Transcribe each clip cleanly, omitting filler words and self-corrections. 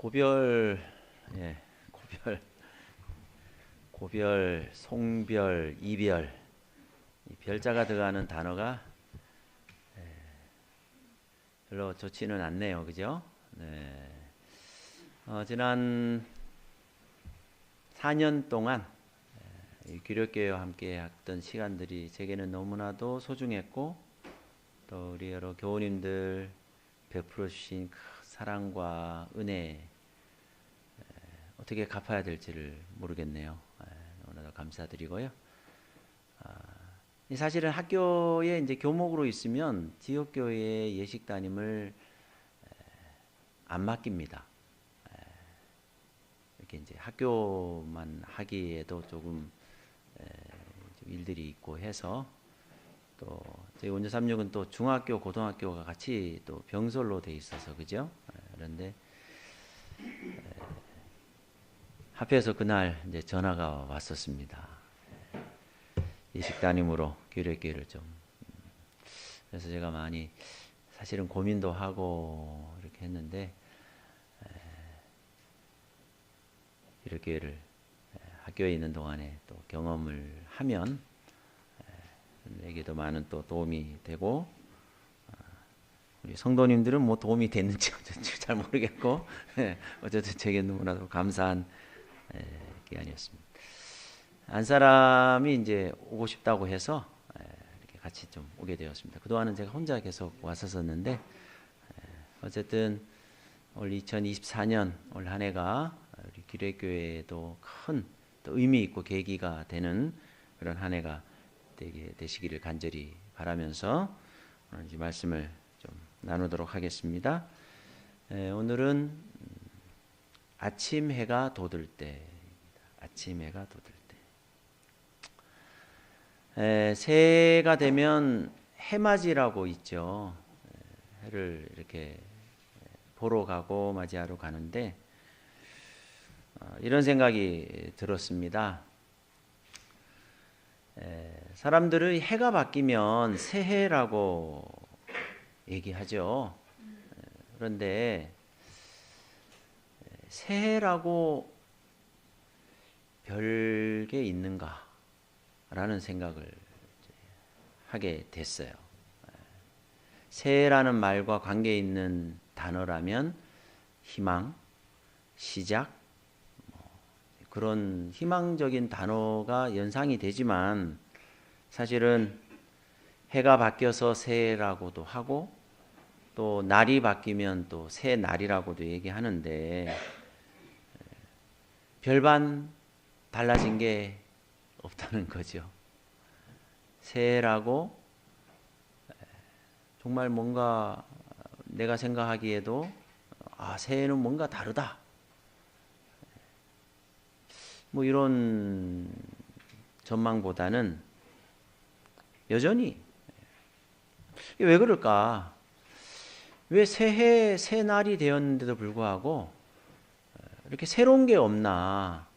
고별, 예, 고별, 송별, 이별, 이 별자가 들어가는 단어가 별로 좋지는 않네요, 그죠? 네. 지난 4년 동안 이 기독교회와 함께 했던 시간들이 제게는 너무나도 소중했고, 또 우리 여러 교우님들 베풀어 주신 그 사랑과 은혜, 어떻게 갚아야 될지를 모르겠네요. 너무나도 감사드리고요. 사실은 학교에 이제 교목으로 있으면 지역교회 예식 담임을 안 맡깁니다. 이렇게 이제 학교만 하기에도 조금 일들이 있고 해서, 또 저희 원주 36은 또 중학교, 고등학교가 같이 또 병설로 돼 있어서 그죠? 그런데 하필해서 그날 이제 전화가 왔었습니다. 예식 담임으로 교회를 좀. 그래서 제가 많이 사실은 고민도 하고 이렇게 했는데, 기독교회를 학교에 있는 동안에 또 경험을 하면 내게도 많은 또 도움이 되고, 우리 성도님들은 뭐 도움이 됐는지 잘 모르겠고, 어쨌든 제게 너무나도 감사한 기간이었습니다. 한 사람이 이제 오고 싶다고 해서 이렇게 같이 좀 오게 되었습니다. 그동안은 제가 혼자 계속 왔었는데, 어쨌든 올 2024년 올 한 해가 우리 기독교회에도 큰 또 의미 있고 계기가 되는 그런 한 해가 되시기를 간절히 바라면서 오늘 이 말씀을 좀 나누도록 하겠습니다. 오늘은 아침 해가 돋을 때입니다. 아침 해가 돋을 때. 새해가 되면 해맞이라고 있죠. 해를 이렇게 보러 가고 맞이하러 가는데, 이런 생각이 들었습니다. 사람들의 해가 바뀌면 새해라고 얘기하죠. 그런데 새해라고 별게 있는가? 라는 생각을 하게 됐어요. 새해라는 말과 관계 있는 단어라면 희망, 시작, 그런 희망적인 단어가 연상이 되지만, 사실은 해가 바뀌어서 새해라고도 하고, 또 날이 바뀌면 또 새 날이라고도 얘기하는데, 별반 달라진 게 없다는 거죠. 새해라고 정말 뭔가 내가 생각하기에도 새해는 뭔가 다르다, 뭐 이런 전망보다는 여전히 왜 그럴까? 왜 새해 새 날이 되었는데도 불구하고 이렇게 새로운 게 없나?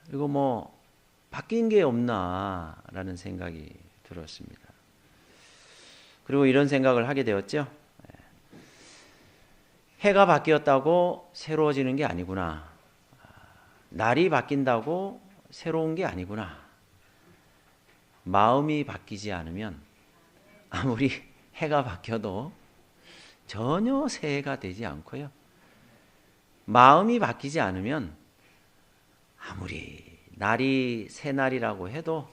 이거 뭐 바뀐 게 없나라는 생각이 들었습니다. 그리고 이런 생각을 하게 되었죠. 해가 바뀌었다고 새로워지는 게 아니구나. 날이 바뀐다고 새로운 게 아니구나. 마음이 바뀌지 않으면 아무리 해가 바뀌어도 전혀 새해가 되지 않고요. 마음이 바뀌지 않으면 아무리 날이 새 날이라고 해도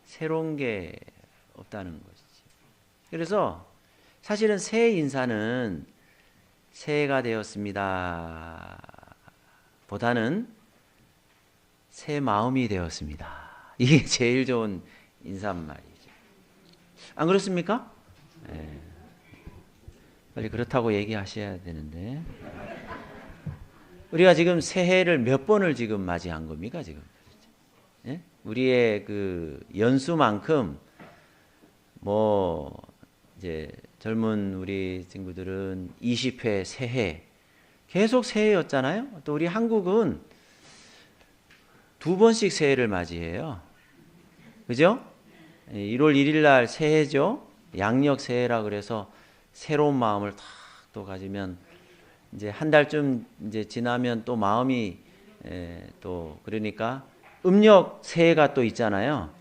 새로운 게 없다는 것이지. 그래서 사실은 새해 인사는 새해가 되었습니다 보다는 새 마음이 되었습니다, 이게 제일 좋은 인사말이죠. 안 그렇습니까? 네. 빨리 그렇다고 얘기하셔야 되는데, 우리가 지금 새해를 몇 번을 지금 맞이한 겁니까, 지금? 예? 우리의 그 연수만큼 뭐 이제 젊은 우리 친구들은 20회 새해 계속 새해였잖아요. 또 우리 한국은 2번씩 새해를 맞이해요. 그죠? 1월 1일 날 새해죠. 양력 새해라 그래서 새로운 마음을 탁 또 가지면 이제 한 달쯤 이제 지나면 또 마음이 또 그러니까 음력 새해가 또 있잖아요.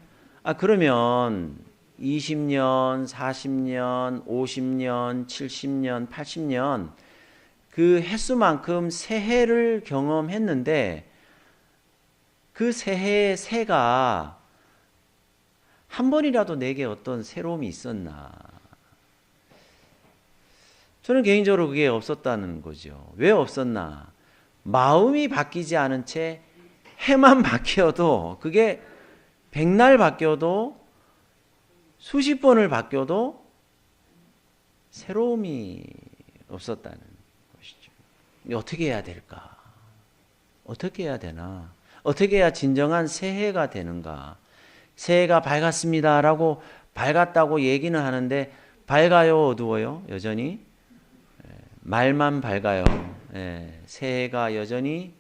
그러면 20년, 40년, 50년, 70년, 80년 그 횟수만큼 새해를 경험했는데 그 새해의 새가 한 번이라도 내게 어떤 새로움이 있었나? 저는 개인적으로 그게 없었다는 거죠. 왜 없었나? 마음이 바뀌지 않은 채 해만 바뀌어도 그게 백날 바뀌어도 수십 번을 바뀌어도 새로움이 없었다는 것이죠. 어떻게 해야 될까? 어떻게 해야 되나? 어떻게 해야 진정한 새해가 되는가? 새해가 밝았습니다라고 밝았다고 얘기는 하는데 밝아요, 어두워요? 여전히 말만 밝아요. 새해가 여전히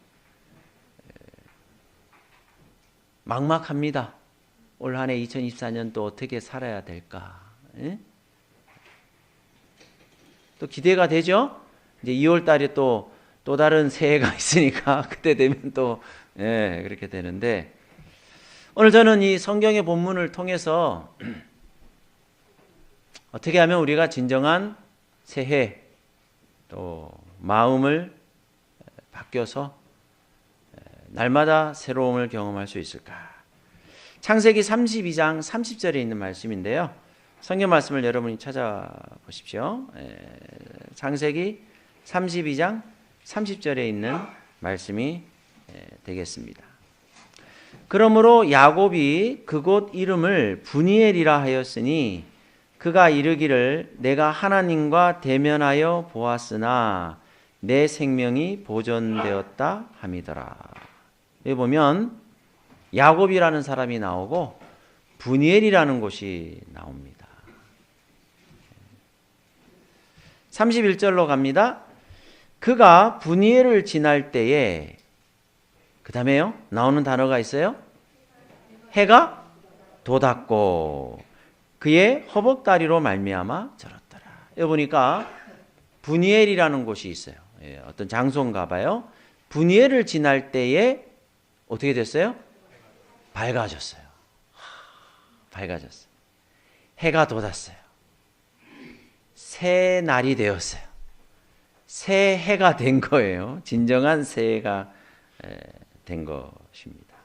막막합니다. 올 한 해 2024년 또 어떻게 살아야 될까? 또 기대가 되죠? 이제 2월 달에 또 다른 새해가 있으니까 그때 되면 또 그렇게 되는데 오늘 저는 이 성경의 본문을 통해서 어떻게 하면 우리가 진정한 새해 또 마음을 바뀌어서 날마다 새로움을 경험할 수 있을까? 창세기 32장 30절에 있는 말씀인데요. 성경 말씀을 여러분이 찾아보십시오. 창세기 32장 30절에 있는 말씀이 되겠습니다. 그러므로 야곱이 그곳 이름을 브니엘이라 하였으니 그가 이르기를 내가 하나님과 대면하여 보았으나 내 생명이 보존되었다 함이더라. 여기 보면 야곱이라는 사람이 나오고 브니엘이라는 곳이 나옵니다. 31절로 갑니다. 그가 브니엘을 지날 때에 그 다음에요 나오는 단어가 있어요. 해가 돋았고 그의 허벅다리로 말미암아 절었더라. 여기 보니까 브니엘이라는 곳이 있어요. 어떤 장소인가 봐요. 브니엘을 지날 때에 어떻게 됐어요? 밝아졌어요. 밝아졌어요. 해가 돋았어요. 새 날이 되었어요. 새 해가 된 거예요. 진정한 새해가 된 것입니다.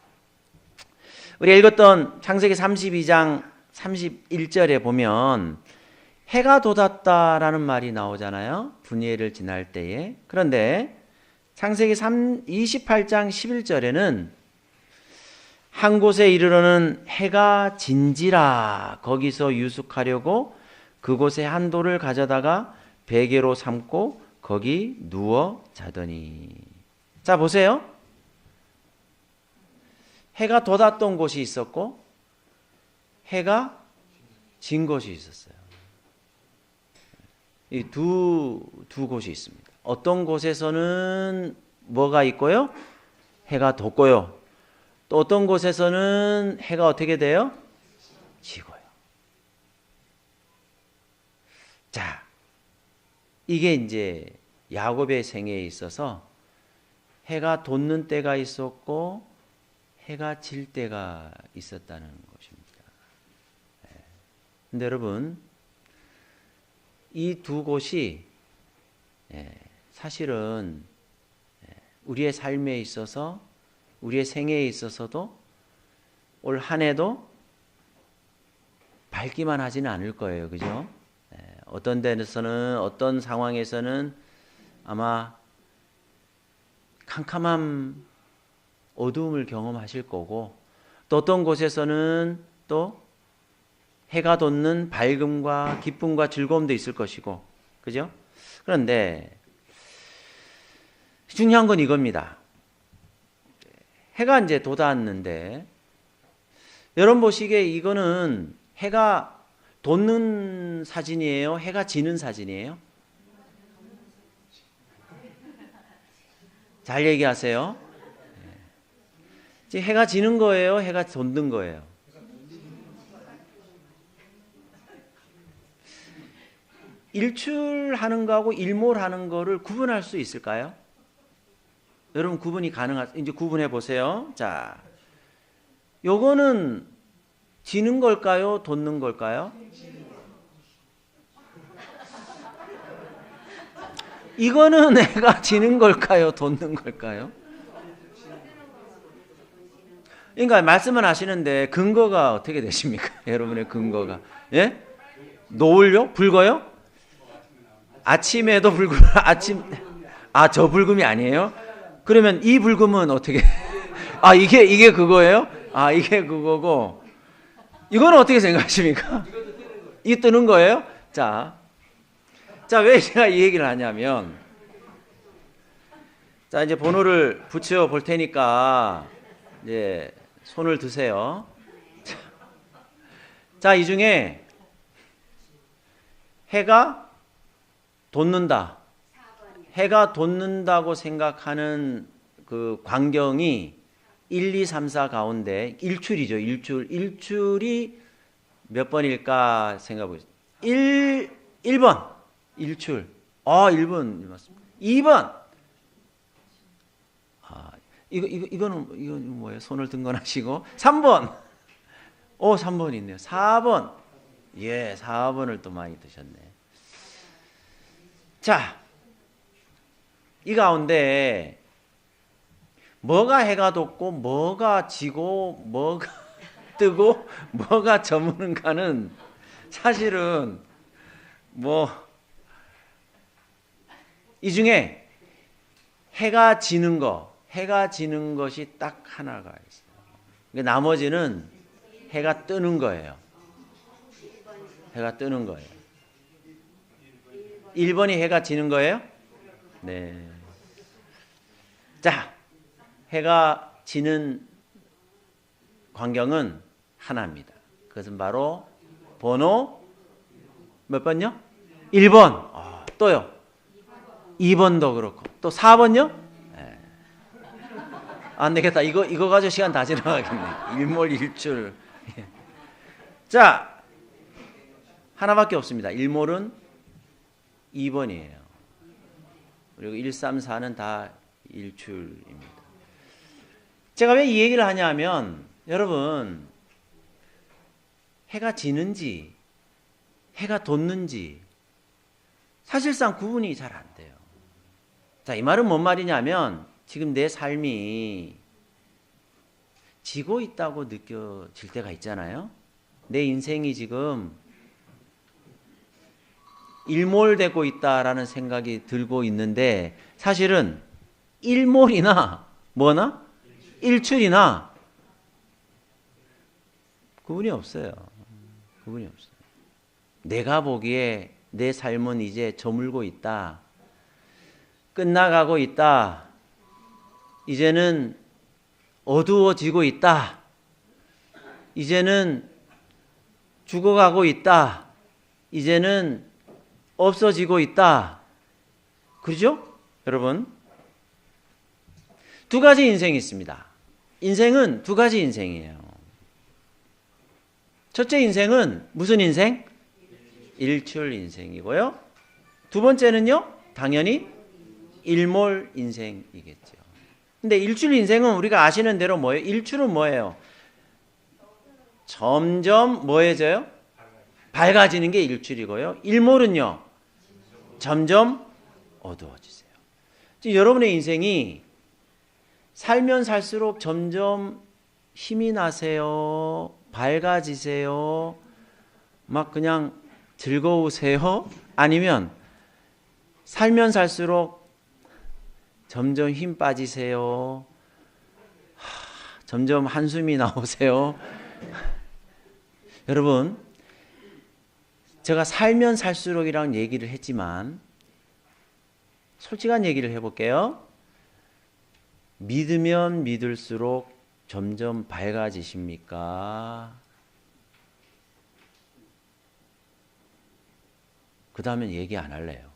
우리가 읽었던 창세기 32장 31절에 보면 해가 돋았다라는 말이 나오잖아요. 분예를 지날 때에. 그런데 창세기 28장 11절에는 한 곳에 이르러는 해가 진지라 거기서 유숙하려고 그곳에 한 돌을 가져다가 베개로 삼고 거기 누워 자더니. 자 보세요. 해가 돋았던 곳이 있었고 해가 진 곳이 있었어요. 이 두 곳이 있습니다. 어떤 곳에서는 뭐가 있고요? 해가 돋고요. 또 어떤 곳에서는 해가 어떻게 돼요? 지고요. 자, 이게 이제 야곱의 생애에 있어서 해가 돋는 때가 있었고 해가 질 때가 있었다는 것입니다. 근데 여러분, 이 두 곳이 사실은 우리의 삶에 있어서 우리의 생애에 있어서도 올 한 해도 밝기만 하지는 않을 거예요. 그죠? 어떤 데서는 어떤 상황에서는 아마 캄캄한 어두움을 경험하실 거고 또 어떤 곳에서는 또 해가 돋는 밝음과 기쁨과 즐거움도 있을 것이고 그죠? 그런데 중요한 건 이겁니다. 해가 이제 돋았는데 여러분 보시기에 이거는 해가 돋는 사진이에요? 해가 지는 사진이에요? 잘 얘기하세요. 해가 지는 거예요? 해가 돋는 거예요? 일출하는 거하고 일몰하는 거를 구분할 수 있을까요? 여러분 구분이 이제 구분해 보세요. 자, 요거는 지는 걸까요? 돋는 걸까요? 이거는 해가 지는 걸까요? 돋는 걸까요? 그러니까 말씀을 하시는데 근거가 어떻게 되십니까? 여러분의 근거가. 예? 노을요? 붉어요? 아침에도 붉고 저 붉음이 아니에요? 그러면 이 붉음은 어떻게 이게 그거예요? 이게 그거고 이거는 어떻게 생각하십니까? 이게 뜨는 거예요? 자, 왜 제가 이 얘기를 하냐면 자, 이제 번호를 붙여 볼 테니까 이제 손을 드세요. 자, 이 중에 해가 돋는다. 해가 돋는다고 생각하는 그 광경이 1, 2, 3, 4 가운데 일출이죠. 일출이 몇 번일까 생각해 보세요. 1번 일출. 1번 맞습니다. 2번. 이거는 뭐예요? 손을 등건하시고 3번. 3번 있네요. 4번. 예, 4번을 또 많이 드셨네. 자, 이 가운데 뭐가 해가 돋고 뭐가 지고 뭐가 뜨고 뭐가 저무는가는 사실은 이 중에 해가 지는 것이 딱 하나가 있어요. 나머지는 해가 뜨는 거예요. 해가 뜨는 거예요. 1번이 해가 지는 거예요? 네. 자, 해가 지는 광경은 하나입니다. 그것은 바로 번호 몇 번요? 1번. 또요? 2번도 그렇고. 또 4번요? 네. 안 되겠다. 이거 가지고 시간 다 지나가겠네. 일몰, 일출. 자, 하나밖에 없습니다. 일몰은 2번이에요. 그리고 1, 3, 4는 다 일출입니다. 제가 왜 이 얘기를 하냐면 여러분 해가 지는지 해가 돋는지 사실상 구분이 잘 안 돼요. 자, 이 말은 뭔 말이냐면 지금 내 삶이 지고 있다고 느껴질 때가 있잖아요. 내 인생이 지금 일몰되고 있다라는 생각이 들고 있는데 사실은 일몰이나 일출이나 구분이 없어요. 구분이 없어요. 내가 보기에 내 삶은 이제 저물고 있다. 끝나가고 있다. 이제는 어두워지고 있다. 이제는 죽어가고 있다. 이제는 없어지고 있다. 그렇죠? 여러분, 두 가지 인생이 있습니다. 인생은 두 가지 인생이에요. 첫째 인생은 무슨 인생? 일출 인생이고요. 두 번째는요, 당연히 일몰 인생이겠죠. 근데 일출 인생은 우리가 아시는 대로 뭐예요? 일출은 뭐예요? 점점 뭐해져요? 밝아지는 게 일출이고요. 일몰은요, 점점 어두워지세요. 지금 여러분의 인생이 살면 살수록 점점 힘이 나세요? 밝아지세요? 막 그냥 즐거우세요? 아니면 살면 살수록 점점 힘 빠지세요? 점점 한숨이 나오세요? 여러분, 제가 살면 살수록이라는 얘기를 했지만 솔직한 얘기를 해볼게요. 믿으면 믿을수록 점점 밝아지십니까? 그 다음엔 얘기 안 할래요.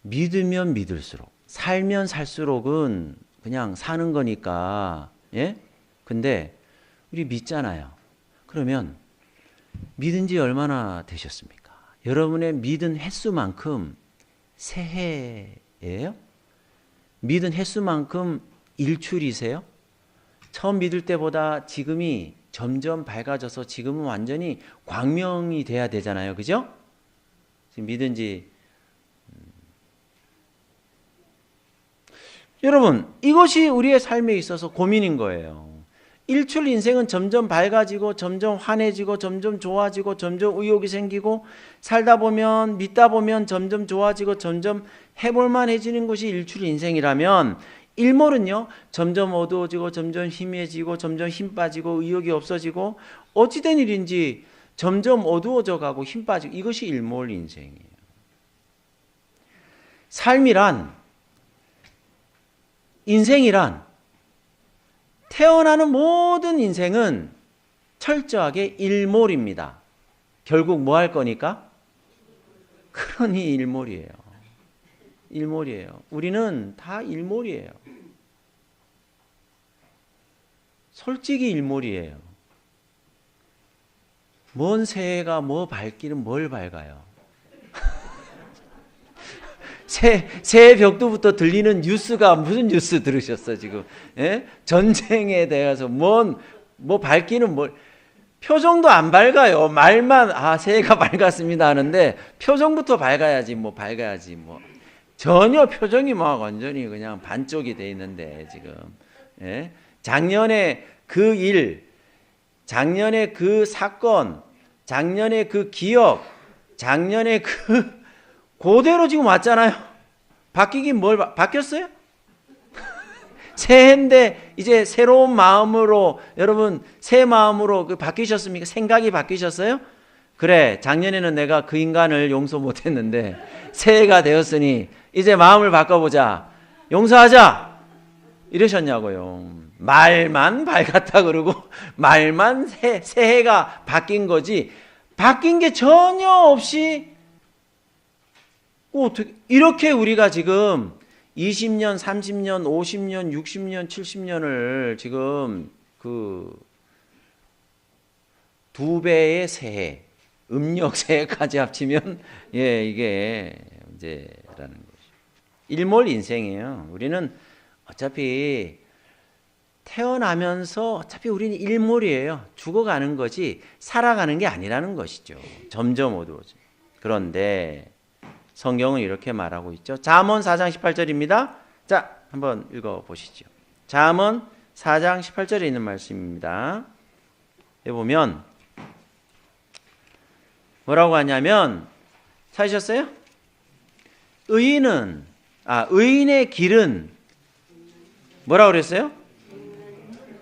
믿으면 믿을수록, 살면 살수록은 그냥 사는 거니까, 예? 근데 우리 믿잖아요. 그러면 믿은 지 얼마나 되셨습니까? 여러분의 믿은 횟수만큼 새해예요? 믿은 횟수만큼 일출이세요? 처음 믿을 때보다 지금이 점점 밝아져서 지금은 완전히 광명이 돼야 되잖아요. 그죠? 지금 믿은 지 여러분, 이것이 우리의 삶에 있어서 고민인 거예요. 일출 인생은 점점 밝아지고 점점 환해지고 점점 좋아지고 점점 의욕이 생기고 살다 보면 믿다 보면 점점 좋아지고 점점 해볼만해지는 것이 일출 인생이라면 일몰은요 점점 어두워지고 점점 희미해지고 점점 힘 빠지고 의욕이 없어지고 어찌된 일인지 점점 어두워져 가고 힘 빠지고 이것이 일몰 인생이에요. 삶이란 인생이란 태어나는 모든 인생은 철저하게 일몰입니다. 결국 뭐 할 거니까? 그러니 일몰이에요. 일몰이에요. 우리는 다 일몰이에요. 솔직히 일몰이에요. 먼 새해가 뭐 밝기는 뭘 밝아요? 새해 벽두부터 들리는 뉴스가 무슨 뉴스 들으셨어 지금? 예? 전쟁에 대해서 뭐 밝기는 뭘 표정도 안 밝아요. 말만 새해가 밝았습니다 하는데 표정부터 밝아야지 밝아야지 전혀 표정이 완전히 그냥 반쪽이 돼 있는데 지금 예? 작년에 그 일, 작년에 그 사건, 작년에 그 기억, 작년에 그대로 지금 왔잖아요. 바뀌긴 바뀌었어요? 새해인데 이제 새로운 마음으로 여러분 새 마음으로 바뀌셨습니까? 생각이 바뀌셨어요? 그래 작년에는 내가 그 인간을 용서 못했는데 새해가 되었으니 이제 마음을 바꿔보자. 용서하자. 이러셨냐고요. 말만 밝았다 그러고 말만 새해가 바뀐 거지 바뀐 게 전혀 없이 어떻게 이렇게 우리가 지금 20년, 30년, 50년, 60년, 70년을 지금 두 배의 새해, 음력 새해까지 합치면 이게 문제라는 것이죠. 일몰 인생이에요. 우리는 어차피 태어나면서 어차피 우리는 일몰이에요. 죽어가는 거지 살아가는 게 아니라는 것이죠. 점점 어두워져. 그런데 성경은 이렇게 말하고 있죠. 잠언 4장 18절입니다. 자, 한번 읽어보시죠. 잠언 4장 18절에 있는 말씀입니다. 여기 보면 뭐라고 하냐면 찾으셨어요? 의인의 길은 뭐라고 그랬어요?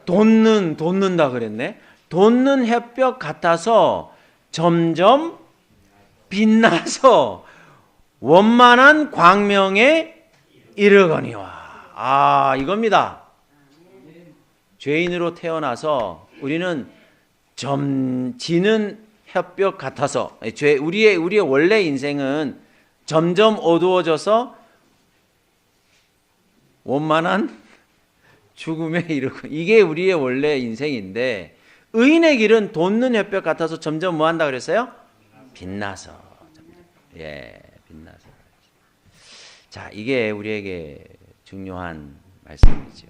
돋는다 그랬네. 돋는 햇볕 같아서 점점 빛나서 원만한 광명에 이르거니와. 이겁니다. 죄인으로 태어나서 우리는 지는 햇볕 같아서 우리의 원래 인생은 점점 어두워져서 원만한 죽음에 이르고 이게 우리의 원래 인생인데 의인의 길은 돋는 햇볕 같아서 점점 뭐 한다 그랬어요? 빛나서. 빛나서. 자, 이게 우리에게 중요한 말씀이죠.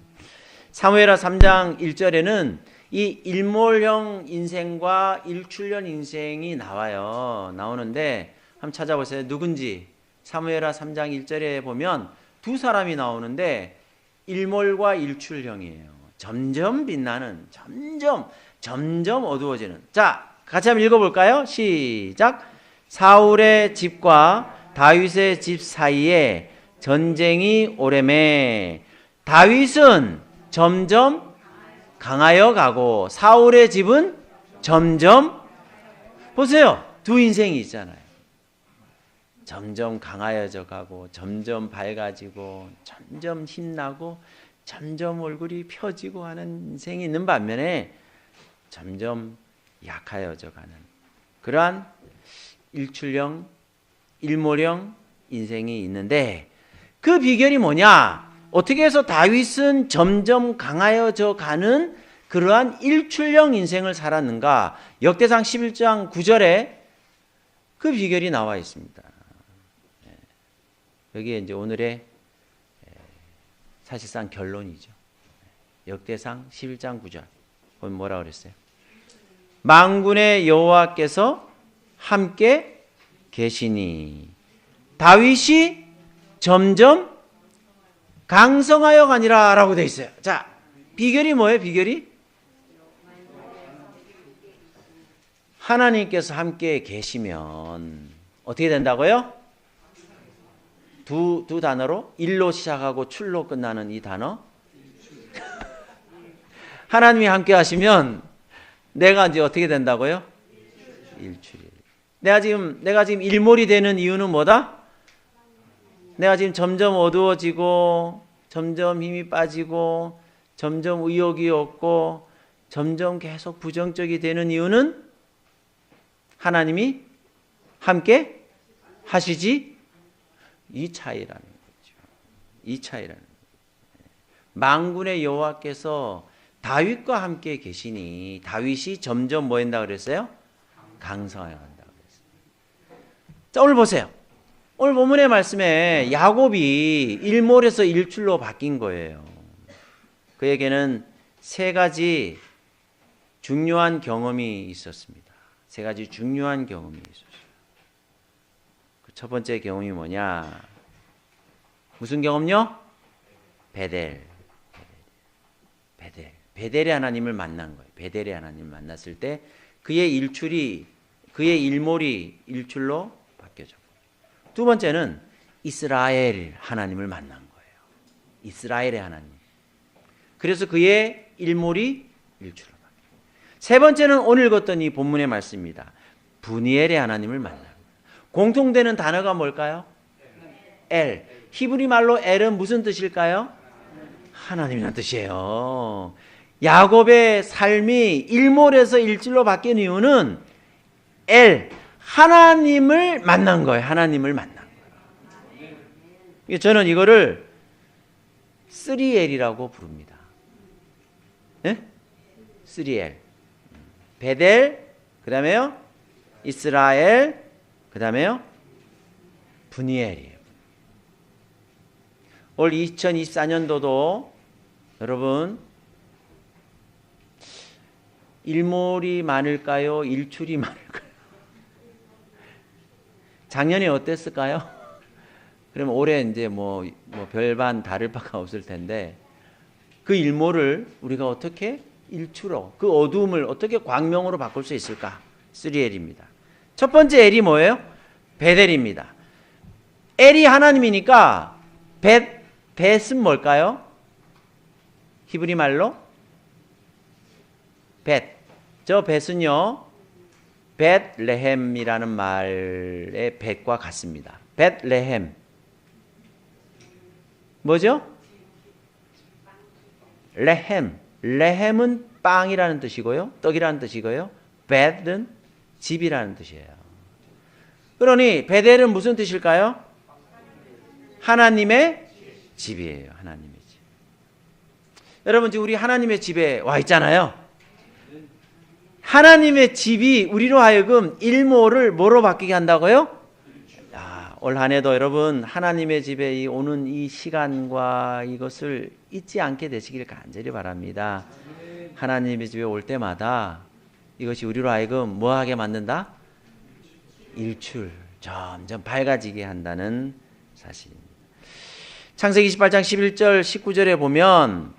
사무엘하 3장 1절에는 이 일몰형 인생과 일출형 인생이 나오는데 한번 찾아보세요. 누군지 사무엘하 3장 1절에 보면 두 사람이 나오는데 일몰과 일출형이에요. 점점 빛나는, 점점 어두워지는. 자, 같이 한번 읽어볼까요? 시작. 사울의 집과 다윗의 집 사이에 전쟁이 오래매 다윗은 점점 강하여 가고 사울의 집은 점점 보세요. 두 인생이 있잖아요. 점점 강하여져 가고 점점 밝아지고 점점 힘나고 점점 얼굴이 펴지고 하는 인생이 있는 반면에 점점 약하여져 가는 그러한 일출형, 일몰형 인생이 있는데 그 비결이 뭐냐? 어떻게 해서 다윗은 점점 강하여져 가는 그러한 일출형 인생을 살았는가? 역대상 11장 9절에 그 비결이 나와 있습니다. 여기에 이제 오늘의 사실상 결론이죠. 역대상 11장 9절. 보면 뭐라 그랬어요? 만군의 여호와께서 함께 계시니 다윗이 점점 강성하여 가니라 라고 되어 있어요. 자, 비결이 뭐예요? 비결이? 하나님께서 함께 계시면 어떻게 된다고요? 두 단어로 일로 시작하고 출로 끝나는 이 단어. 하나님이 함께 하시면 내가 이제 어떻게 된다고요? 일출이. 내가 지금 일몰이 되는 이유는 뭐다? 내가 지금 점점 어두워지고 점점 힘이 빠지고 점점 의욕이 없고 점점 계속 부정적이 되는 이유는 하나님이 함께 하시지 이 차이라는 거죠. 이 차이라는 거죠. 만군의 여호와께서 다윗과 함께 계시니 다윗이 점점 뭐 한다 그랬어요? 강성하여 간다 그랬어요. 자, 오늘 보세요. 오늘 본문의 말씀에 야곱이 일몰에서 일출로 바뀐 거예요. 그에게는 세 가지 중요한 경험이 있었습니다. 세 가지 중요한 경험이 있었어요. 그 첫 번째 경험이 뭐냐? 무슨 경험요? 베델. 베델의 하나님을 만난 거예요. 베델의 하나님을 만났을 때 그의 일몰이 일출로 바뀌어졌고. 두 번째는 이스라엘 하나님을 만난 거예요. 이스라엘의 하나님. 그래서 그의 일몰이 일출로 바뀌어요. 세 번째는 오늘 읽었던 이 본문의 말씀입니다. 브니엘의 하나님을 만난 거예요. 공통되는 단어가 뭘까요? 엘. 히브리 말로 엘은 무슨 뜻일까요? 하나님이라는 뜻이에요. 야곱의 삶이 일몰에서 일출로 바뀐 이유는 엘, 하나님을 만난 거예요. 하나님을 만난 거예요. 저는 이거를 3L이라고 부릅니다. 네? 3L. 베델, 그 다음에요 이스라엘, 그 다음에요 브니엘이에요. 올 2024년도도 여러분 일몰이 많을까요? 일출이 많을까요? 작년에 어땠을까요? 그러면 올해 이제 뭐 별반 다를 바가 없을 텐데 그 일몰을 우리가 어떻게 일출로 그 어두움을 어떻게 광명으로 바꿀 수 있을까? 3L입니다. 첫 번째 L이 뭐예요? 베델입니다. L이 하나님이니까 벳은 뭘까요? 히브리 말로 벳. 저 벳은요 벳레헴이라는 말의 벳과 같습니다. 벳레헴 뭐죠? 레헴은 빵이라는 뜻이고요, 떡이라는 뜻이고요, 벳은 집이라는 뜻이에요. 그러니 베델은 무슨 뜻일까요? 하나님의 집이에요. 하나님의 집. 여러분 지금 우리 하나님의 집에 와 있잖아요. 하나님의 집이 우리로 하여금 일몰을 뭐로 바뀌게 한다고요? 올 한 해도 여러분 하나님의 집에 오는 이 시간과 이것을 잊지 않게 되시길 간절히 바랍니다. 하나님의 집에 올 때마다 이것이 우리로 하여금 뭐하게 만든다? 일출, 점점 밝아지게 한다는 사실입니다. 창세기 28장 11절 19절에 보면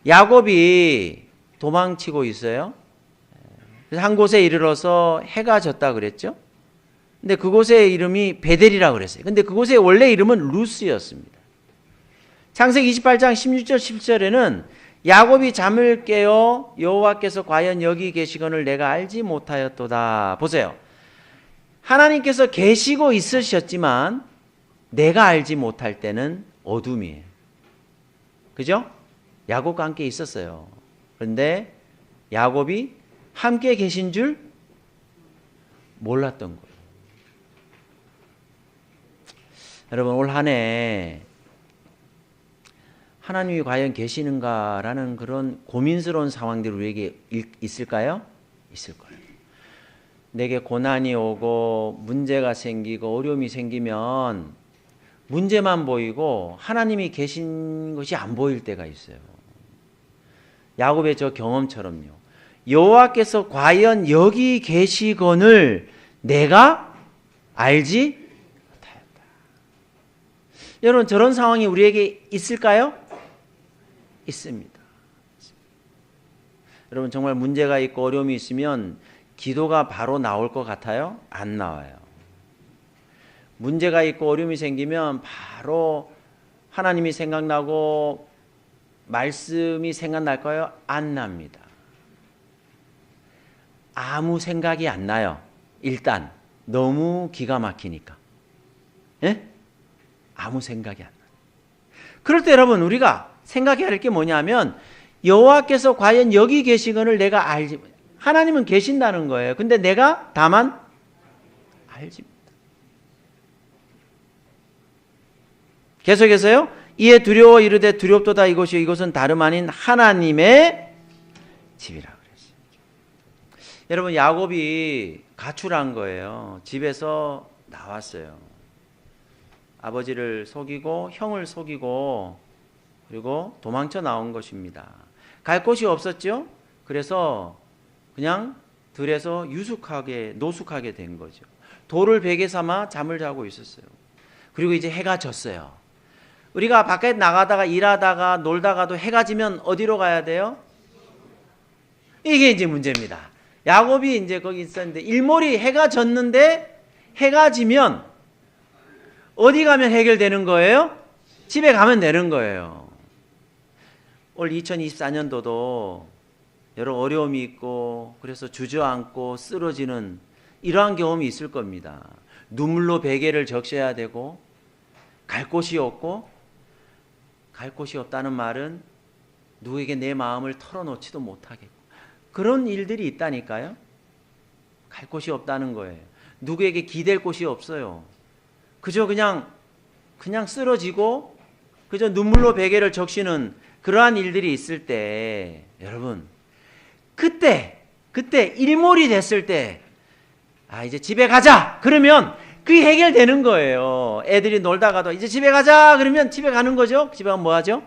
야곱이 도망치고 있어요. 한 곳에 이르러서 해가 졌다 그랬죠. 근데 그곳의 이름이 베델이라고 그랬어요. 근데 그곳의 원래 이름은 루스였습니다. 창세기 28장 16절 17절에는 야곱이 잠을 깨어 여호와께서 과연 여기 계시거늘 내가 알지 못하였도다. 보세요. 하나님께서 계시고 있으셨지만 내가 알지 못할 때는 어둠이에요. 그죠? 야곱과 함께 있었어요. 그런데 야곱이 함께 계신 줄 몰랐던 거예요. 여러분 올 한 해 하나님이 과연 계시는가라는 그런 고민스러운 상황들이 우리에게 있을까요? 있을 거예요. 내게 고난이 오고 문제가 생기고 어려움이 생기면 문제만 보이고 하나님이 계신 것이 안 보일 때가 있어요. 야곱의 저 경험처럼요. 여호와께서 과연 여기 계시거늘 내가 알지 못하였다. 여러분, 저런 상황이 우리에게 있을까요? 있습니다. 여러분, 정말 문제가 있고 어려움이 있으면 기도가 바로 나올 것 같아요? 안 나와요. 문제가 있고 어려움이 생기면 바로 하나님이 생각나고 말씀이 생각날까요? 안 납니다. 아무 생각이 안 나요. 일단 너무 기가 막히니까. 예? 아무 생각이 안 나요. 그럴 때 여러분, 우리가 생각해야 할 게 뭐냐면 여호와께서 과연 여기 계시거늘 내가 알지, 하나님은 계신다는 거예요. 근데 내가 다만 알지 못한다. 계속해서요. 이에 두려워 이르되 두렵도다 이곳이 이곳은 다름 아닌 하나님의 집이라 그랬어요. 여러분, 야곱이 가출한 거예요. 집에서 나왔어요. 아버지를 속이고 형을 속이고 그리고 도망쳐 나온 것입니다. 갈 곳이 없었죠. 그래서 그냥 들에서 노숙하게 된 거죠. 돌을 베개 삼아 잠을 자고 있었어요. 그리고 이제 해가 졌어요. 우리가 밖에 나가다가 일하다가 놀다가도 해가 지면 어디로 가야 돼요? 이게 이제 문제입니다. 야곱이 이제 거기 있었는데 일몰이 해가 졌는데 해가 지면 어디 가면 해결되는 거예요? 집에 가면 되는 거예요. 올 2024년도도 여러 어려움이 있고 그래서 주저앉고 쓰러지는 이러한 경험이 있을 겁니다. 눈물로 베개를 적셔야 되고 갈 곳이 없고, 갈 곳이 없다는 말은 누구에게 내 마음을 털어놓지도 못하겠고 그런 일들이 있다니까요. 갈 곳이 없다는 거예요. 누구에게 기댈 곳이 없어요. 그저 그냥 쓰러지고 그저 눈물로 베개를 적시는 그러한 일들이 있을 때, 여러분, 그때 일몰이 됐을 때 이제 집에 가자 그러면 그게 해결되는 거예요. 애들이 놀다가도 이제 집에 가자 그러면 집에 가는 거죠. 집에 가면 뭐 하죠?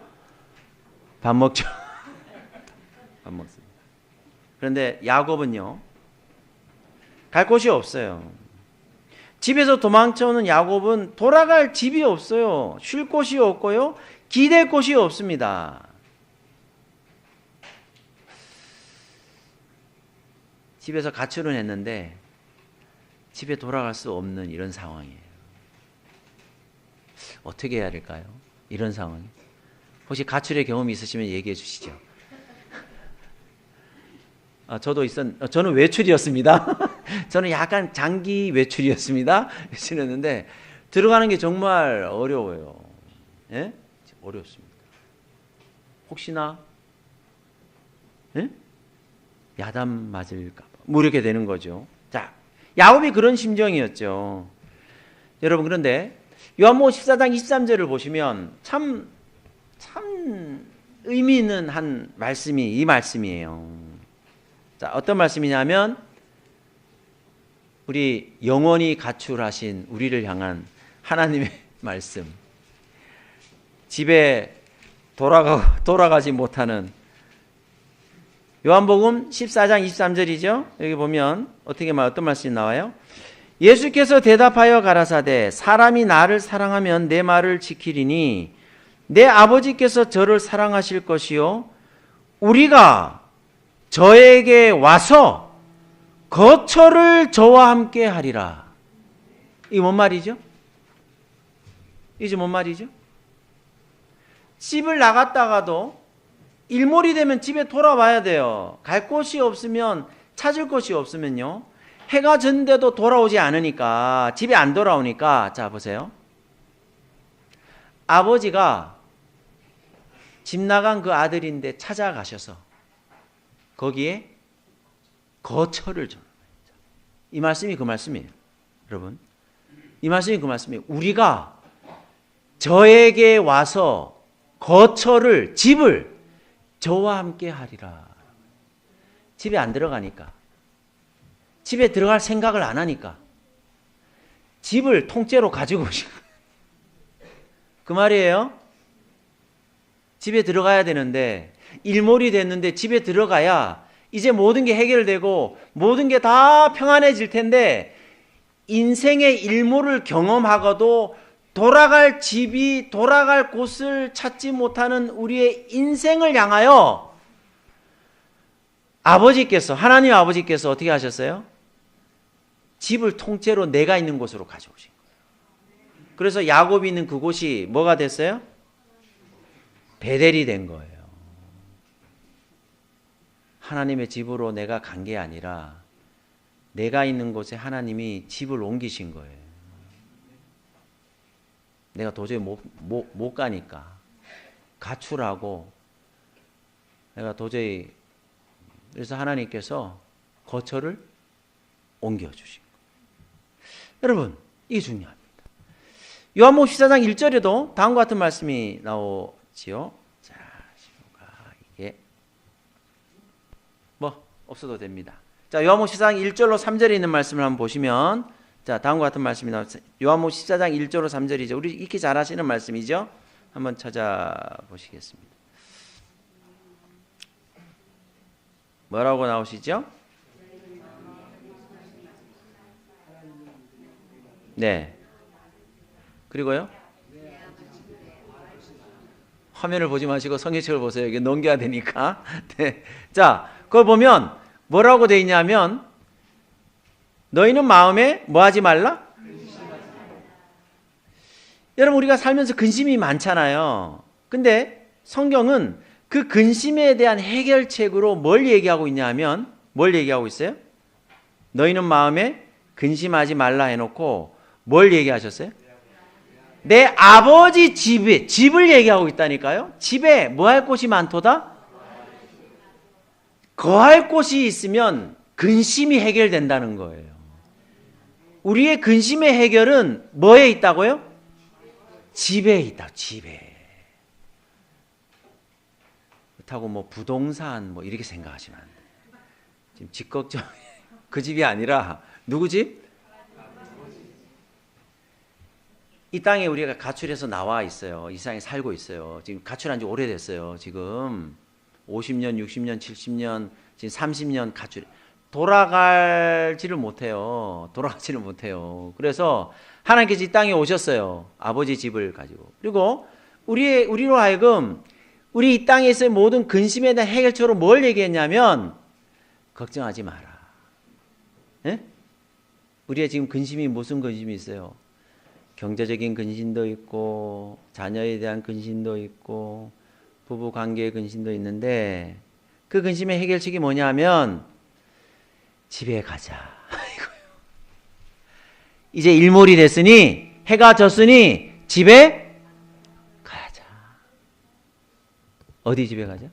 밥 먹죠. 밥 먹습니다. 그런데 야곱은요, 갈 곳이 없어요. 집에서 도망쳐오는 야곱은 돌아갈 집이 없어요. 쉴 곳이 없고요, 기댈 곳이 없습니다. 집에서 가출은 했는데 집에 돌아갈 수 없는 이런 상황이에요. 어떻게 해야 될까요? 이런 상황. 혹시 가출의 경험이 있으시면 얘기해 주시죠. 저는 외출이었습니다. 저는 약간 장기 외출이었습니다. 외출했는데 들어가는 게 정말 어려워요. 예? 어렵습니다. 혹시나 야단 맞을까 봐 뭐 이렇게 되는 거죠. 자, 야곱이 그런 심정이었죠. 여러분, 그런데 요한복음 14장 23절을 보시면 참 의미 있는 한 말씀이 이 말씀이에요. 자, 어떤 말씀이냐면 우리 영원히 가출하신 우리를 향한 하나님의 말씀. 집에 돌아가지 못하는 요한복음 14장 23절이죠. 여기 보면 어떤 말씀이 나와요? 예수께서 대답하여 가라사대 사람이 나를 사랑하면 내 말을 지키리니 내 아버지께서 저를 사랑하실 것이요 우리가 저에게 와서 거처를 저와 함께 하리라. 이게 뭔 말이죠? 이게 뭔 말이죠? 집을 나갔다가도 일몰이 되면 집에 돌아와야 돼요. 갈 곳이 없으면, 찾을 곳이 없으면요, 해가 졌는데도 돌아오지 않으니까, 집에 안 돌아오니까, 자 보세요. 아버지가 집 나간 그 아들인데 찾아가셔서 거기에 거처를 줍니다. 이 말씀이 그 말씀이에요. 여러분, 이 말씀이 그 말씀이에요. 우리가 저에게 와서 거처를, 집을 저와 함께 하리라. 집에 안 들어가니까, 집에 들어갈 생각을 안 하니까 집을 통째로 가지고 오신 거예요. 그 말이에요. 집에 들어가야 되는데 일몰이 됐는데 집에 들어가야 이제 모든 게 해결되고 모든 게 다 평안해질 텐데 인생의 일몰을 경험하고도 돌아갈 집이 돌아갈 곳을 찾지 못하는 우리의 인생을 향하여 아버지께서 하나님 아버지께서 어떻게 하셨어요? 집을 통째로 내가 있는 곳으로 가져오신 거예요. 그래서 야곱이 있는 그곳이 뭐가 됐어요? 베델이 된 거예요. 하나님의 집으로 내가 간 게 아니라 내가 있는 곳에 하나님이 집을 옮기신 거예요. 내가 도저히 못 가니까 가출하고 내가 도저히 그래서 하나님께서 거처를 옮겨주신 거예요. 여러분 이게 중요합니다. 요한복음 14장 1절에도 다음과 같은 말씀이 나오지요. 자, 이게 뭐 없어도 됩니다. 자, 요한복음 14장 1절로 3절에 있는 말씀을 한번 보시면 자, 다음과 같은 말씀이 나오죠. 요한복음 14장 1절로 3절이죠. 우리 익히 잘 아시는 말씀이죠. 한번 찾아보시겠습니다. 뭐라고 나오시죠? 네. 그리고요? 화면을 보지 마시고 성경책을 보세요. 이게 넘겨야 되니까. 네. 자, 그걸 보면 뭐라고 되어 있냐면 너희는 마음에 뭐 하지 말라? 여러분 우리가 살면서 근심이 많잖아요. 근데 성경은 그 근심에 대한 해결책으로 뭘 얘기하고 있냐 하면 뭘 얘기하고 있어요? 너희는 마음에 근심하지 말라 해놓고 뭘 얘기하셨어요? 내 아버지 집을 얘기하고 있다니까요. 집에 뭐 할 곳이 많도다? 거할 곳이 있으면 근심이 해결된다는 거예요. 우리의 근심의 해결은 뭐에 있다고요? 집에 있다. 집에. 그렇다고 뭐 부동산 뭐 이렇게 생각하시면 안 돼요. 지금 집 걱정 그 집이 아니라 누구 집? 이 땅에 우리가 가출해서 나와 있어요. 이 땅에 살고 있어요. 지금 가출한 지 오래됐어요. 지금 50년, 60년, 70년, 지금 30년 가출. 돌아가지를 못해요. 돌아가지를 못해요. 그래서 하나님께서 이 땅에 오셨어요. 아버지 집을 가지고. 그리고 우리로 하여금 우리 이 땅에서의 모든 근심에 대한 해결책으로 뭘 얘기했냐면 걱정하지 마라. 예? 우리의 지금 근심이 무슨 근심이 있어요? 경제적인 근심도 있고 자녀에 대한 근심도 있고 부부 관계의 근심도 있는데 그 근심의 해결책이 뭐냐면 집에 가자. 이제 일몰이 됐으니 해가 졌으니 집에 가자. 어디 집에 가자?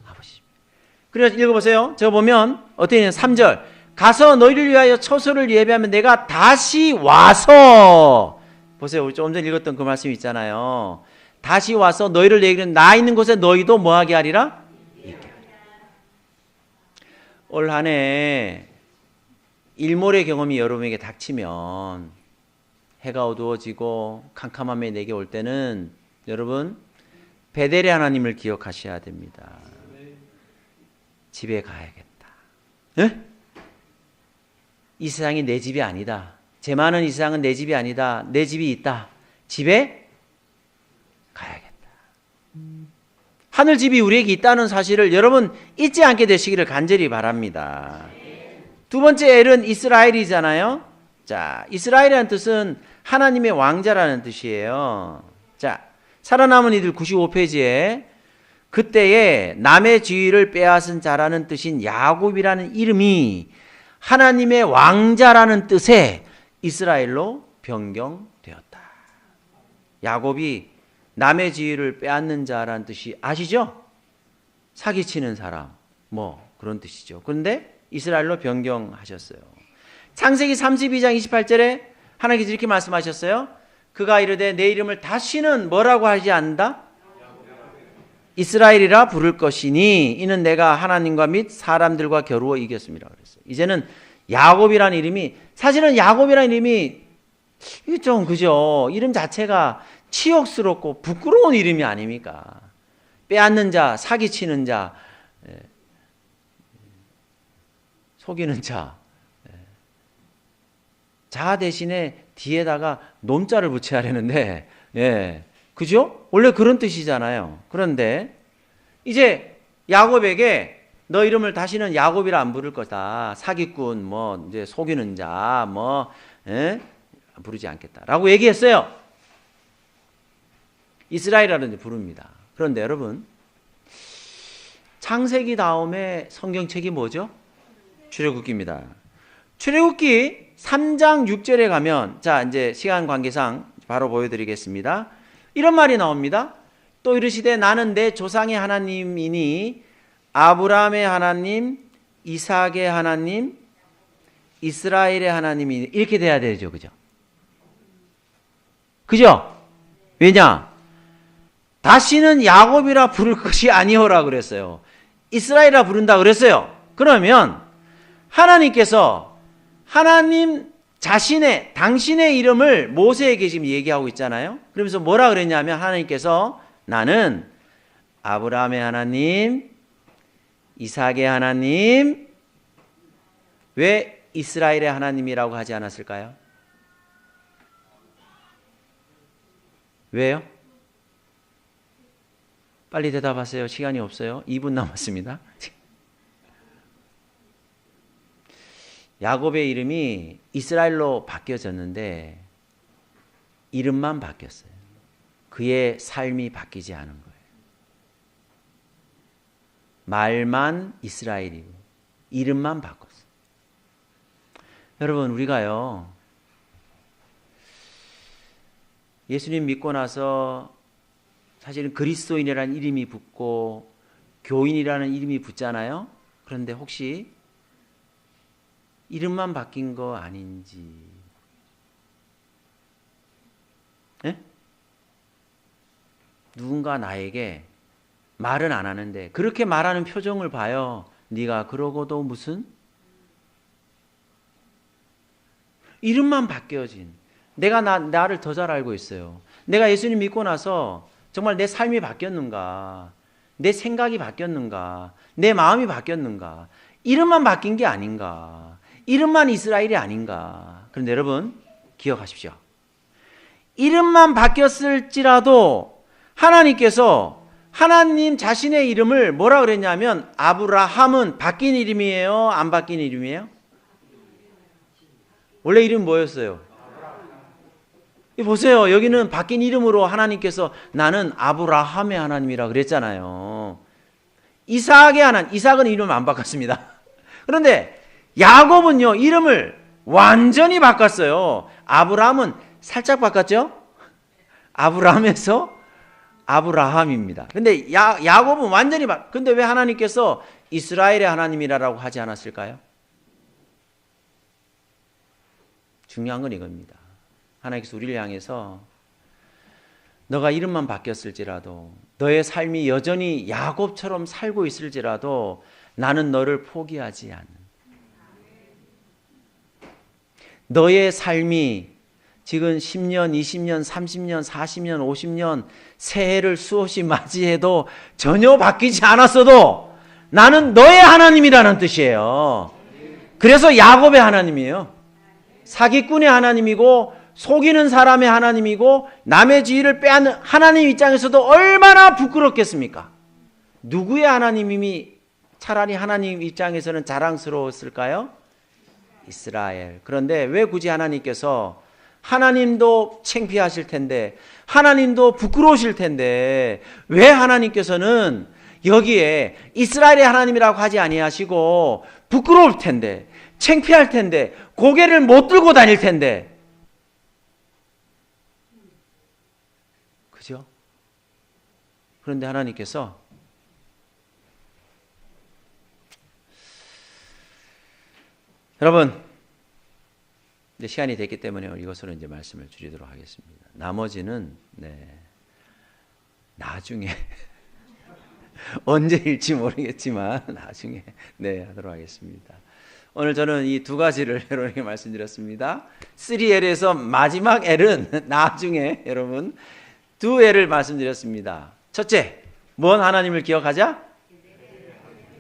아버지 집. 그래서 읽어보세요. 저거 보면 어떻게 되냐 3절 가서 너희를 위하여 처소를 예배하면 내가 다시 와서 보세요. 우리 조금 전에 읽었던 그 말씀 있잖아요. 다시 와서 너희를 얘기하는 나 있는 곳에 너희도 뭐하게 하리라? 있게 하리라. 올 한 해 일몰의 경험이 여러분에게 닥치면 해가 어두워지고 캄캄함이 내게 올 때는 여러분 베델의 하나님을 기억하셔야 됩니다. 집에 가야겠다. 네? 이 세상이 내 집이 아니다. 제 많은 이 세상은 내 집이 아니다. 내 집이 있다. 집에 가야겠다. 하늘집이 우리에게 있다는 사실을 여러분 잊지 않게 되시기를 간절히 바랍니다. 두 번째 엘은 이스라엘이잖아요. 자, 이스라엘이라는 뜻은 하나님의 왕자라는 뜻이에요. 자, 살아남은 이들 95페이지에 그때에 남의 지위를 빼앗은 자라는 뜻인 야곱이라는 이름이 하나님의 왕자라는 뜻의 이스라엘로 변경되었다. 야곱이 남의 지위를 빼앗는 자라는 뜻이 아시죠? 사기치는 사람 뭐 그런 뜻이죠. 그런데 이스라엘로 변경하셨어요. 창세기 32장 28절에 하나님께서 이렇게 말씀하셨어요. 그가 이르되 내 이름을 다시는 뭐라고 하지 않는다? 이스라엘이라 부를 것이니 이는 내가 하나님과 및 사람들과 겨루어 이겼습니다. 그랬어요. 이제는 야곱이라는 이름이, 사실은 야곱이라는 이름이 이게 좀 그죠? 이름 자체가 치욕스럽고 부끄러운 이름이 아닙니까? 빼앗는 자, 사기치는 자, 속이는 자, 자 대신에 뒤에다가 놈자를 붙여야 하는데, 그죠? 원래 그런 뜻이잖아요. 그런데 이제 야곱에게 너 이름을 다시는 야곱이라 안 부를 거다. 사기꾼, 뭐 이제 속이는 자, 뭐 부르지 않겠다라고 얘기했어요. 이스라엘이라는 부릅니다. 그런데 여러분, 창세기 다음에 성경책이 뭐죠? 출애굽기입니다. 출애굽기 3장 6절에 가면, 자 이제 시간 관계상 바로 보여드리겠습니다. 이런 말이 나옵니다. 또 이르시되 나는 내 조상의 하나님이니 아브라함의 하나님, 이삭의 하나님, 이스라엘의 하나님이, 이렇게 돼야 되죠. 그죠? 그죠? 왜냐? 다시는 야곱이라 부를 것이 아니오라 그랬어요. 이스라엘이라 부른다 그랬어요. 그러면 하나님께서 하나님 자신의, 당신의 이름을 모세에게 지금 얘기하고 있잖아요. 그러면서 뭐라 그랬냐면 하나님께서 나는 아브라함의 하나님, 이삭의 하나님, 왜 이스라엘의 하나님이라고 하지 않았을까요? 왜요? 빨리 대답하세요. 시간이 없어요. 2분 남았습니다. 야곱의 이름이 이스라엘로 바뀌어졌는데 이름만 바뀌었어요. 그의 삶이 바뀌지 않은 거예요. 말만 이스라엘이고 이름만 바꿨어요. 여러분, 우리가요, 예수님 믿고 나서 사실은 그리스도인이라는 이름이 붙고 교인이라는 이름이 붙잖아요. 그런데 혹시 이름만 바뀐 거 아닌지, 누군가 나에게 말은 안 하는데 그렇게 말하는 표정을 봐요. 네가 그러고도 무슨? 이름만 바뀌어진, 내가 나를 더 잘 알고 있어요. 내가 예수님 믿고 나서 정말 내 삶이 바뀌었는가, 내 생각이 바뀌었는가, 내 마음이 바뀌었는가, 이름만 바뀐 게 아닌가, 이름만 이스라엘이 아닌가. 그런데 여러분 기억하십시오. 이름만 바뀌었을지라도 하나님께서 하나님 자신의 이름을 뭐라 그랬냐면 아브라함은 바뀐 이름이에요? 안 바뀐 이름이에요? 원래 이름 뭐였어요? 보세요. 여기는 바뀐 이름으로 하나님께서 나는 아브라함의 하나님이라 그랬잖아요. 이삭의 하나님, 이삭은 이름 안 바꿨습니다. 그런데 야곱은요, 이름을 완전히 바꿨어요. 아브라함은 살짝 바꿨죠? 아브라함에서 아브라함입니다. 근데 야곱은 완전히 근데 왜 하나님께서 이스라엘의 하나님이라고 하지 않았을까요? 중요한 건 이겁니다. 하나님께서 우리를 향해서 너가 이름만 바뀌었을지라도, 너의 삶이 여전히 야곱처럼 살고 있을지라도 나는 너를 포기하지 않는, 너의 삶이 지금 10년, 20년, 30년, 40년, 50년 새해를 수없이 맞이해도 전혀 바뀌지 않았어도 나는 너의 하나님이라는 뜻이에요. 그래서 야곱의 하나님이에요. 사기꾼의 하나님이고 속이는 사람의 하나님이고 남의 지위를 빼앗는 하나님 입장에서도 얼마나 부끄럽겠습니까? 누구의 하나님이 차라리 하나님 입장에서는 자랑스러웠을까요? 이스라엘. 그런데 왜 굳이 하나님께서, 하나님도 창피하실 텐데, 하나님도 부끄러우실 텐데 왜 하나님께서는 여기에 이스라엘의 하나님이라고 하지 아니하시고 부끄러울 텐데, 창피할 텐데, 고개를 못 들고 다닐 텐데, 그죠? 그런데 하나님께서 여러분, 이제 시간이 됐기 때문에 이것으로 이제 말씀을 줄이도록 하겠습니다. 나머지는 나중에 언제 일지 모르겠지만 나중에 하도록 하겠습니다. 오늘 저는 이 두 가지를 여러분에게 말씀드렸습니다. 3L에서 마지막 L은 나중에 여러분 두 L을 말씀드렸습니다. 첫째, 뭔 하나님을 기억하자?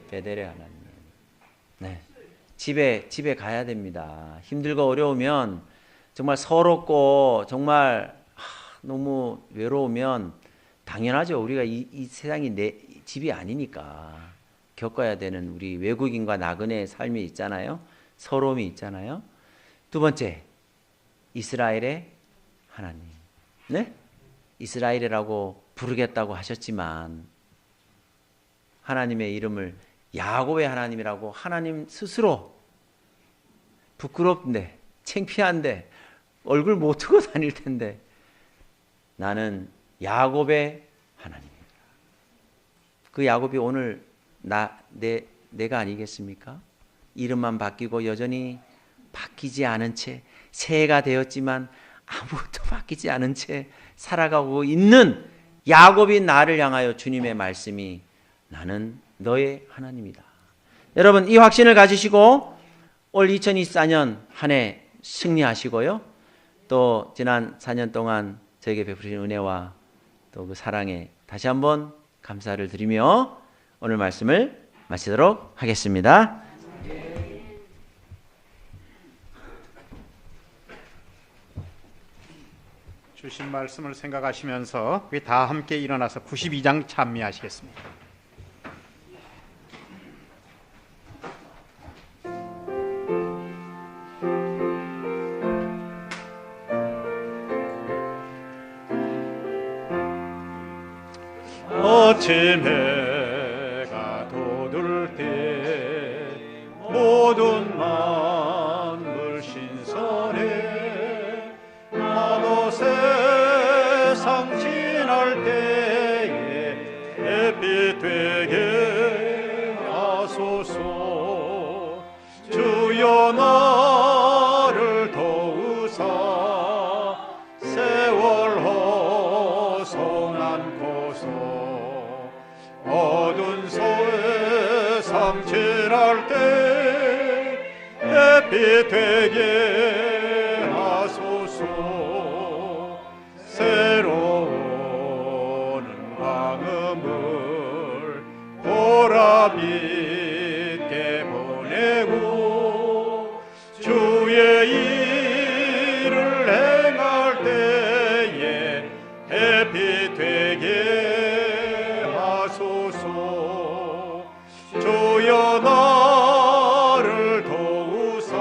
베델의 하나님. 네, 집에 가야 됩니다. 힘들고 어려우면 정말 서럽고 정말 너무 외로우면 당연하죠. 우리가 이 세상이 내 집이 아니니까 겪어야 되는 우리 외국인과 나그네의 삶이 있잖아요. 서러움이 있잖아요. 두 번째, 이스라엘의 하나님. 네? 이스라엘이라고 부르겠다고 하셨지만 하나님의 이름을 야곱의 하나님이라고 하나님 스스로 부끄럽네, 창피한데, 얼굴 못 트고 다닐 텐데 나는 야곱의 하나님이다. 그 야곱이 오늘 내가 아니겠습니까? 이름만 바뀌고 여전히 바뀌지 않은 채 새해가 되었지만 아무것도 바뀌지 않은 채 살아가고 있는 야곱이 나를 향하여 주님의 말씀이 나는 너의 하나님이다. 여러분 이 확신을 가지시고 올 2024년 한 해 승리하시고요. 또 지난 4년 동안 저에게 베푸신 은혜와 또 그 사랑에 다시 한번 감사를 드리며 오늘 말씀을 마치도록 하겠습니다. 주신 말씀을 생각하시면서 우리 다 함께 일어나서 92장 찬미하시겠습니다. 아침 해가 돋을 때 모든 만물 신선해 나도 세상 지날 때에 햇빛 되게 하소서. 주여 나를 도우사 세월 호송 않고서 어두운 세상 지날 때 햇빛 되게 하소서. 새로운 광음을 보람있게 보내고 주의 일을 행할 때에 햇빛 되게 하소서. 주여 나를 도우사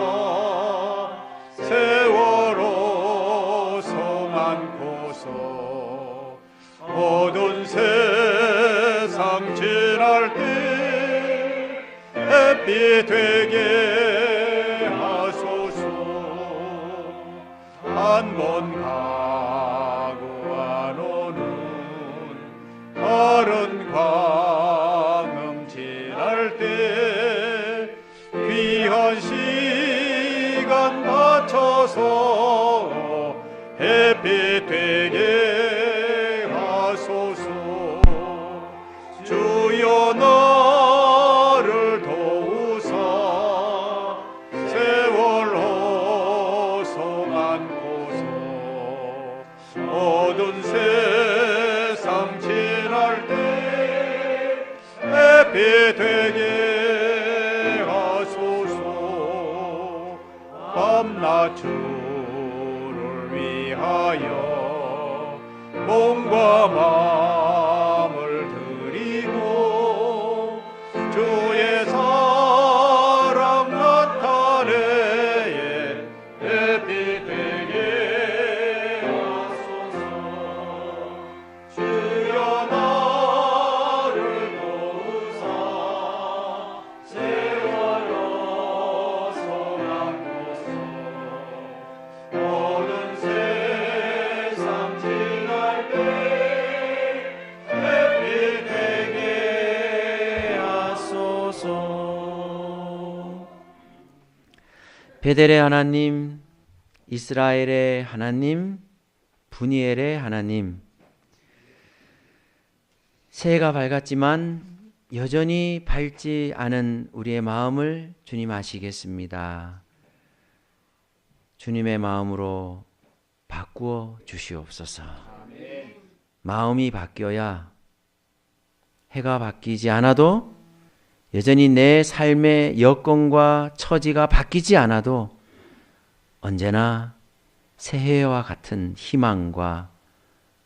세월호 성 않고서 어두운 세상 지날 때 햇빛 되게 하소서. 한 번 가고 안 오는 다른 광음 지날 때 귀한 시간 맞춰서 햇빛 되게 하소서. 주여 나를 도우사 세월 호송 않고서 어두운 세상 지날 때 햇빛 되게 하소서. 밤낮 주를 위하여 몸과 마음을 드리고 주의 사랑 나타내에 햇빛 되게 하소서. 주여 나를 도우사 세월호 성 않고서 어두운 세상 지날 때 햇빛 되게 하소서. 베델의 하나님, 이스라엘의 하나님, 분이엘의 하나님, 새해가 밝았지만 여전히 밝지 않은 우리의 마음을 주님 아시겠습니다. 주님의 마음으로 바꾸어 주시옵소서. 마음이 바뀌어야 해가 바뀌지 않아도 여전히 내 삶의 여건과 처지가 바뀌지 않아도 언제나 새해와 같은 희망과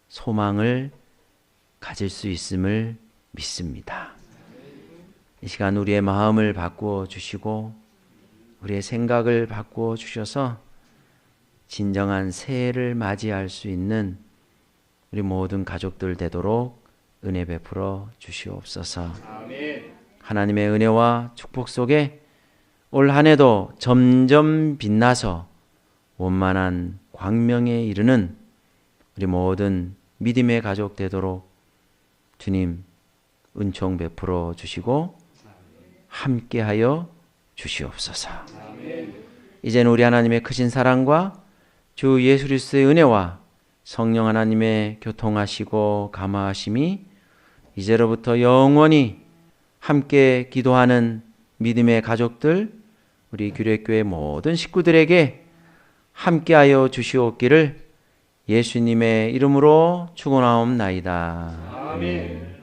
소망을 가질 수 있음을 믿습니다. 이 시간 우리의 마음을 바꾸어 주시고 우리의 생각을 바꾸어 주셔서 진정한 새해를 맞이할 수 있는 우리 모든 가족들 되도록 은혜 베풀어 주시옵소서. 아멘. 하나님의 은혜와 축복 속에 올 한 해도 점점 빛나서 원만한 광명에 이르는 우리 모든 믿음의 가족 되도록 주님 은총 베풀어 주시고 함께하여 주시옵소서. 이제는 우리 하나님의 크신 사랑과 주 예수 그리스도의 은혜와 성령 하나님의 교통하시고 감화하심이 이제로부터 영원히 함께 기도하는 믿음의 가족들, 우리 규례교회 모든 식구들에게 함께하여 주시옵기를 예수님의 이름으로 축원하옵나이다. 아멘.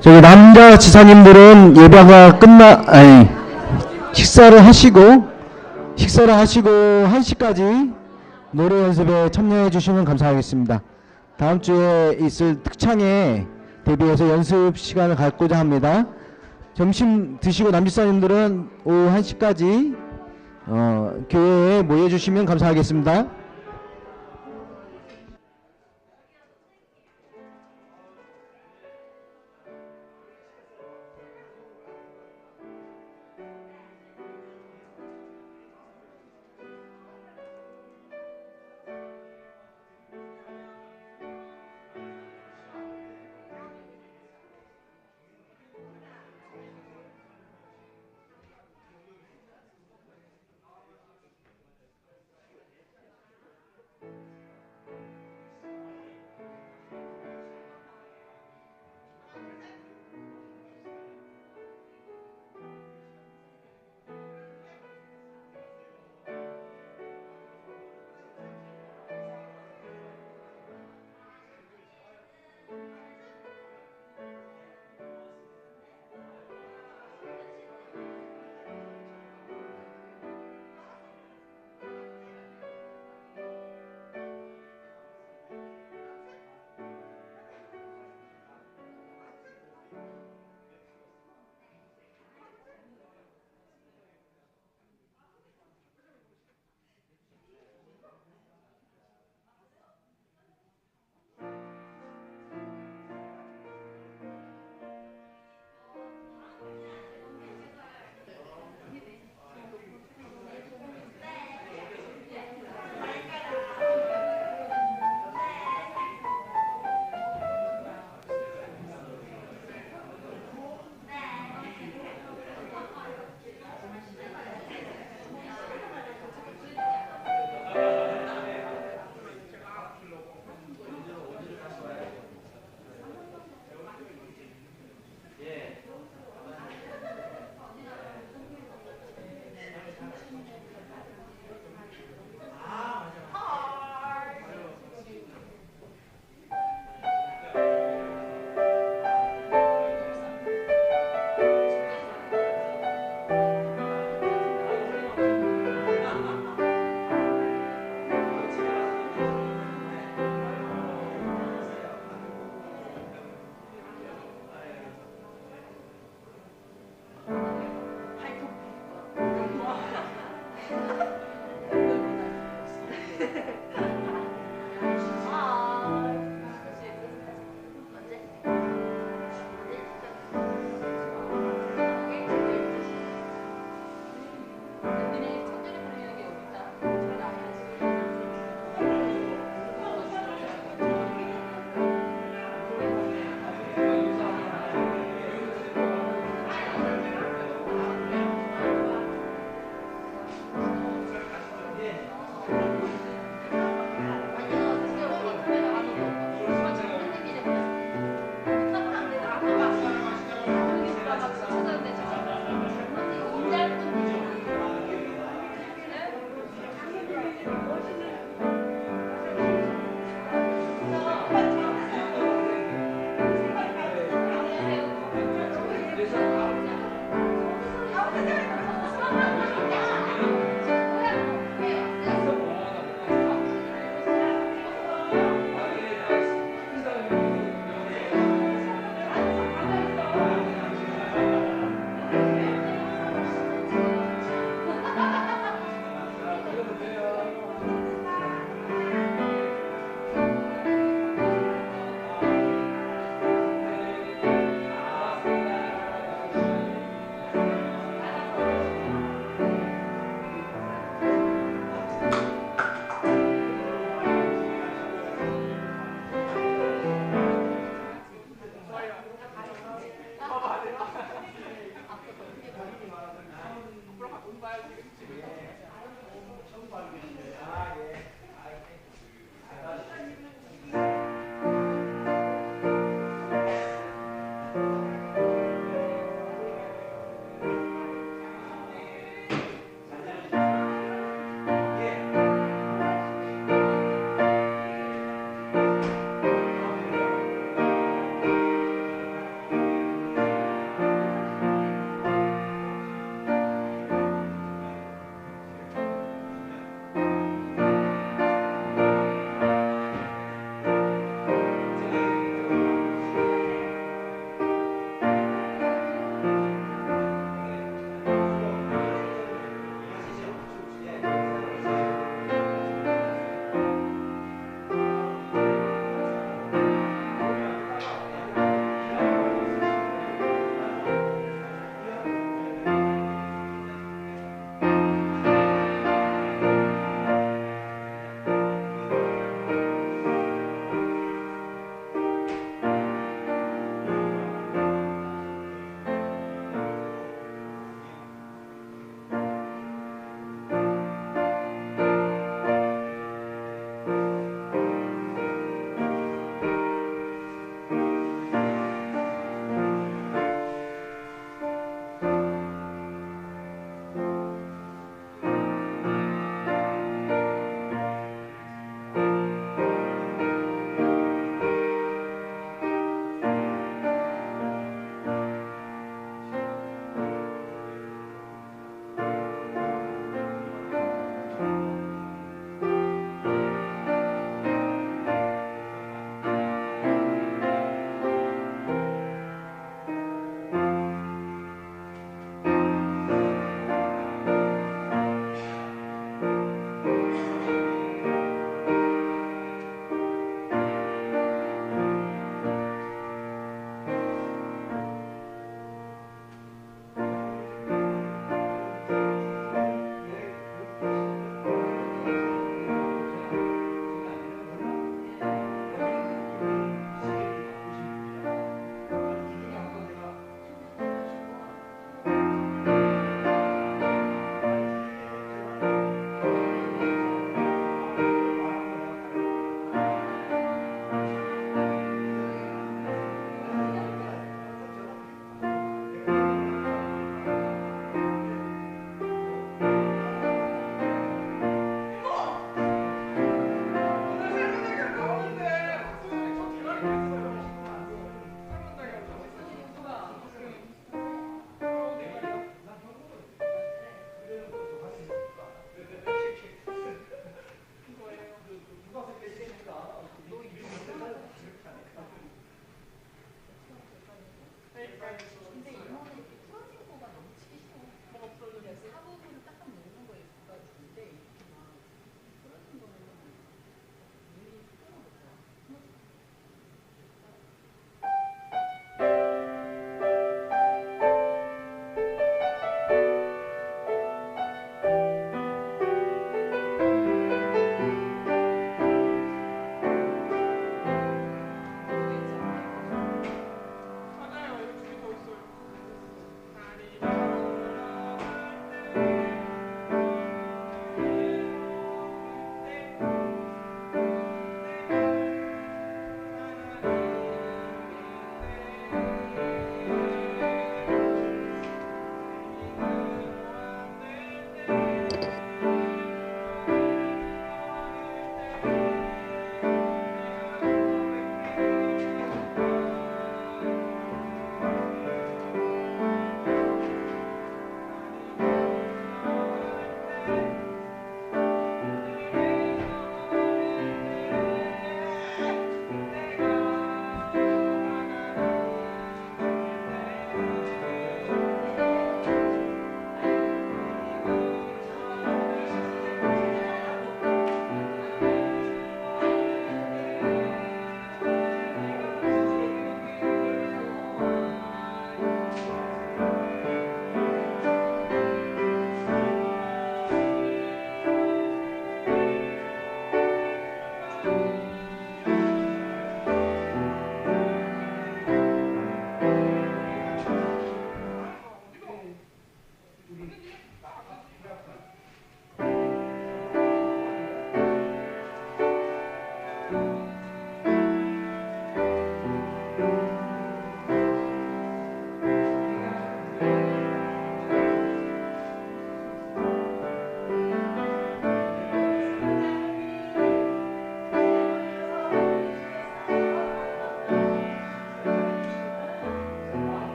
저기 남자 지사님들은 예배가 식사를 하시고 1시까지 노래 연습에 참여해 주시면 감사하겠습니다. 다음 주에 있을 특창에 대비해서 연습 시간을 갖고자 합니다. 점심 드시고 남지사님들은 오후 1시까지 교회에 모여 주시면 감사하겠습니다.